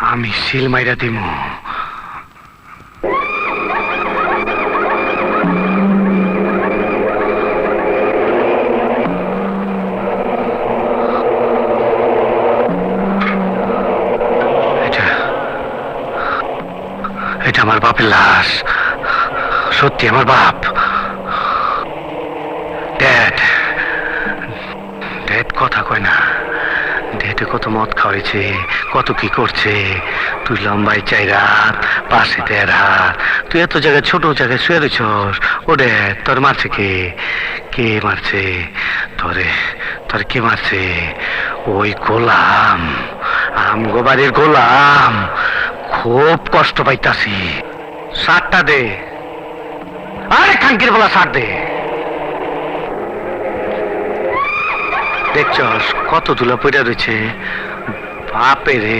আমি সিল মাইরা দিমু। এটা আমার বাপের লাশ, সত্যি আমার বাপ। ড্যাড, ড্যাড কথা কয় না। ড্যাডে কত মদ খাওয়াইছে, কত কি করছে। তুই লম্বাই 4 হাত, পাশে 1.5 হাত, তুই এত জায়গায় ছোট জায়গায় শুয়ে রয়েছস। ও ড্যাড, তোর মারছে কে? কে মারছে তোরে? তোর কে মারছে? ওই গোলাম, আমগো বাড়ির গোলাম। খুব কষ্ট পাইতাছি। সারটা দে, আরে খাঙ্কির বলা সার দে। দেখছস কত ধুলা পড়ে রয়েছে। বাপে রে।